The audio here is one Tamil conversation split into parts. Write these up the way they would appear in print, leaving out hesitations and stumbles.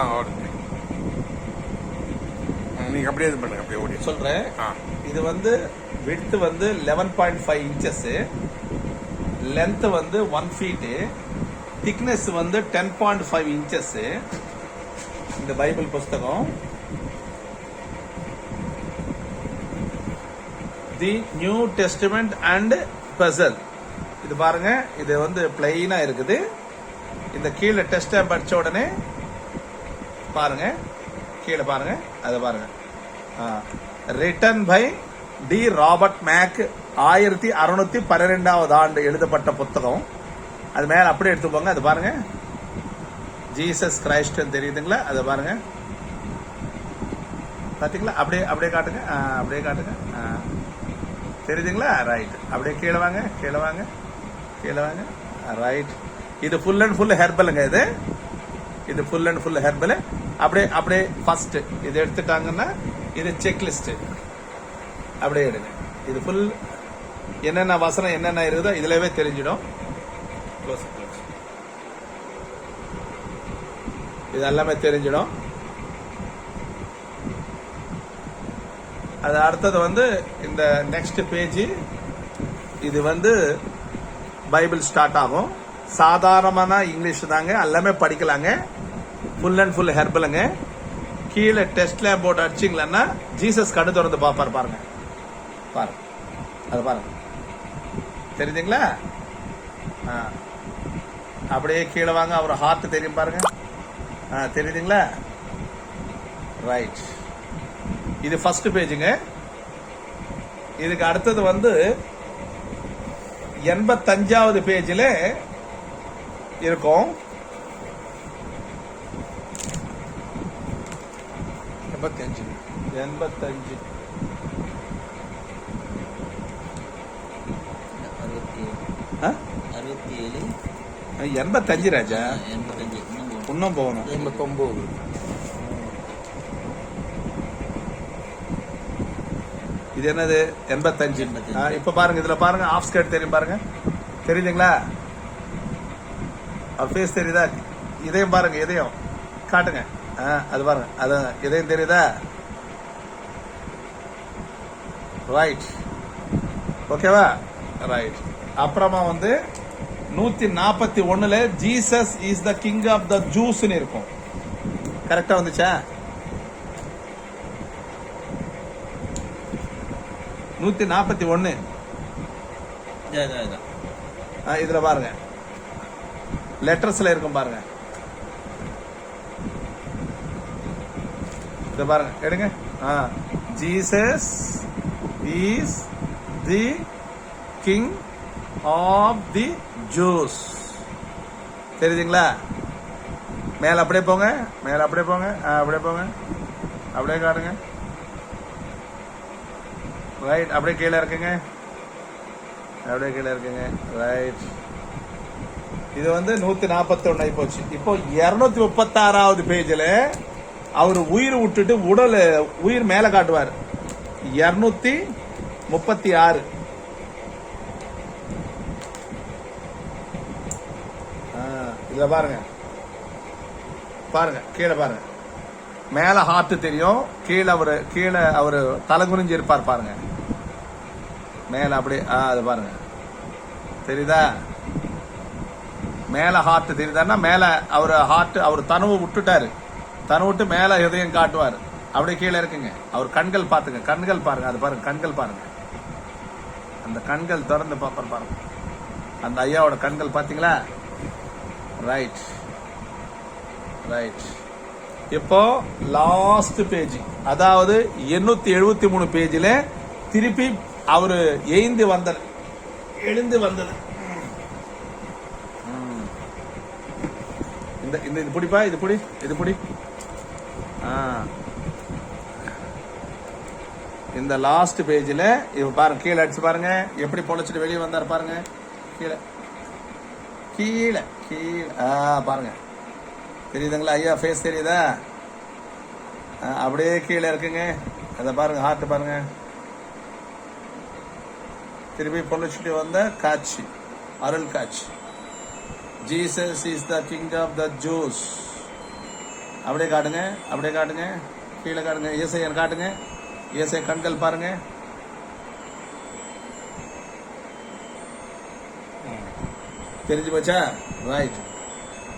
ஓடுங்க. நீங்கள் அப்படியே இது பண்ணுங்க, அப்படியே ஓடி சொல்கிறேன். இது வந்து விட்த் வந்து 11.5 inches, லென்த் வந்து 1 feet, திக்னஸ் வந்து 10.5 inches. இந்த பைபிள் புஸ்தகம் தி நியூ டெஸ்டிமெண்ட் அண்ட் பசல். இது பாருங்க, இது வந்து பிளைனா இருக்குது. இந்த கீழே டெஸ்ட் படிச்ச உடனே பாருங்க, கீழே பாருங்க, அதை பாருங்க. Written by the Robert Mack, 1612 ஆண்டு எழுதப்பட்ட புத்தகம். அது மேல அப்படியே எடுத்து போங்க. அது பாருங்க, ஜீசஸ் கிரைஸ்ட் தெரியுதுங்களா? அதை பாருங்க, பாத்தீங்களா? அப்படியே அப்படியே காட்டுங்க, அப்படியே காட்டுங்க. தெரியுதுங்களா? ரைட். அப்படியே கீழே வாங்க, கீழே வாங்க, கீழே வாங்க. ரைட். இது ஃபுல் அண்ட் ஃபுல் ஹெர்பலுங்க. இது ஃபுல் அண்ட் ஃபுல் ஹெர்பல். அப்படியே அப்படியே ஃபர்ஸ்ட் இது எடுத்துட்டாங்கன்னா இது செக்லிஸ்ட். அப்படியே எடுங்க. இது ஃபுல் என்னென்ன வசனம் என்னென்ன இருக்குதோ இதுலவே தெரிஞ்சிடும். இது எல்லாமே தெரிஞ்சிடும். அது அடுத்தது வந்து இந்த நெக்ஸ்ட் பேஜ். இது வந்து பைபிள் ஸ்டார்ட் ஆகும். சாதாரணமான இங்கிலீஷ் தாங்க, எல்லாமே படிக்கலாங்க. ஃபுல் அண்ட் ஃபுல் ஹெர்பலுங்க. கீழே டெஸ்ட்ல போட்டு அடிச்சிங்களா ஜீசஸ் கடு திறந்து பாப்பாரு. பாருங்க, பாருங்க, அது பாருங்க. தெரியுதுங்களா? அப்படியே கீழே வாங்க. அவர் ஹார்ட் தெரியும் பாருங்க. தெரியுதுங்களா? ரைட். இது ஃபர்ஸ்ட் பேஜுங்க. இதுக்கு அடுத்தது வந்து 85வது பேஜில் இருக்கும். 85 85 ராஜா. இன்னும் போகணும். 89. இது என்னது? 85. இப்ப பாருங்க, இதுல பாருங்க, ஆஃப் ஸ்கர்ட் தெரியும் பாருங்க. தெரியுதுங்களா? அவர் ஃபேஸ் தெரியுதா? இதயம் பாருங்க, இதயம் காட்டுங்க. அது பாருங்க, அது இதயம் தெரியுதா? ரைட். ஓகேவா? ரைட். அப்புறமா வந்து 141ல Jesus is the king of the Jews இருக்கும். கரெக்டா வந்துச்சா? 141 இதுல பாருங்க, லெட்டர்ஸ்ல இருக்கும் பாருங்க. இத பாருங்க, எடுங்க. Jesus is the king of the Jews. தெரியுதுங்களா? மேல அப்படியே போங்க, மேல அப்படியே போங்க, அப்படியே போங்க, அப்படியே காட்டுங்க. ரைட். அப்படியே கீழே இருக்குங்க, அப்படியே கீழே இருக்குங்க. ரைட். இது வந்து 141 ஆகி போச்சு. இப்போ 236வது பேஜில் அவர் உயிர் விட்டுட்டு உயிர் மேல காட்டுவார். 236. இதுல பாருங்க, பாருங்க கீழே பாருங்க. மேல ஹார்ட் தெரியும், கீழே அவரு தலை குனிஞ்சு இருப்பார் பாருங்க. மேல அப்படியே அது பாருங்க, தெரியுதா? மேல ஹார்ட் தெரியுதான்னா மேல அவர் தனுவை விட்டுட்டாரு. தனு விட்டு மேல எதையும் காட்டுவார். அப்படியே கீழே இருக்குங்க. அவர் கண்கள் பாத்துங்க, கண்கள் பாருங்க. அது பாருங்க, கண்கள் பாருங்க. அந்த கண்கள் திறந்து பாப்பார் பாருங்க. அந்த ஐயாவோட கண்கள் பாத்தீங்களா? Right, right. இப்போ லாஸ்ட் பேஜ், அதாவது 873 பேஜில் திருப்பி அவரு எழுந்து வந்தது. இது பிடிப்பா, இது பிடி. இந்த லாஸ்ட் பேஜில் இப்ப பாருங்க, கீழே அடிச்சு பாருங்க, எப்படி பொழைச்சிட்டு வெளியே வந்தார் பாருங்க. கீழே கீழே கீழே பாருங்க, தெரியுதுங்களா? ஐயா ஃபேஸ் தெரியுதா? அப்படியே கீழே இருக்குங்க. அதை பாருங்க, ஹார்ட் பாருங்க. திருப்பி பொழைச்சிட்டு வந்த காட்சி, அருள் காட்சி. Jesus is the king of the Jews. அப்படியே காட்டுங்க, அப்படியே காட்டுங்க, கீழே காட்டுங்க, ஏசையன் காட்டுங்க, ஏசை கண்கள் பாருங்க. தெரிஞ்சு போச்சா? ரைட்,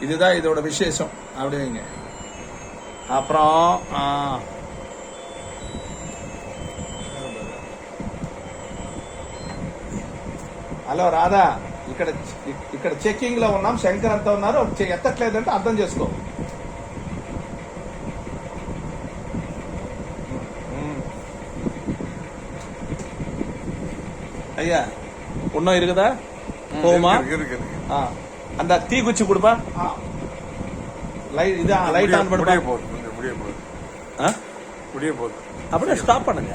இதுதான் இதோட விசேஷம். அப்படி வைங்க. அப்புறம் హలో రాధా, ఇక్కడ చెక్కింగ్ లో ఉన్నాం. శంకర్ అంతా ఉన్నారు, ఎత్తట్లేదంటే అర్థం చేసుకో. ஐயா ஒன்னும் இருக்குதா? போமா இருக்குது. அந்த தீ குச்சி கொடுப்பா. லைட் ஆன் பண்ணுப்பா. முடிய போகுது. அப்படியே ஸ்டாப் பண்ணுங்க.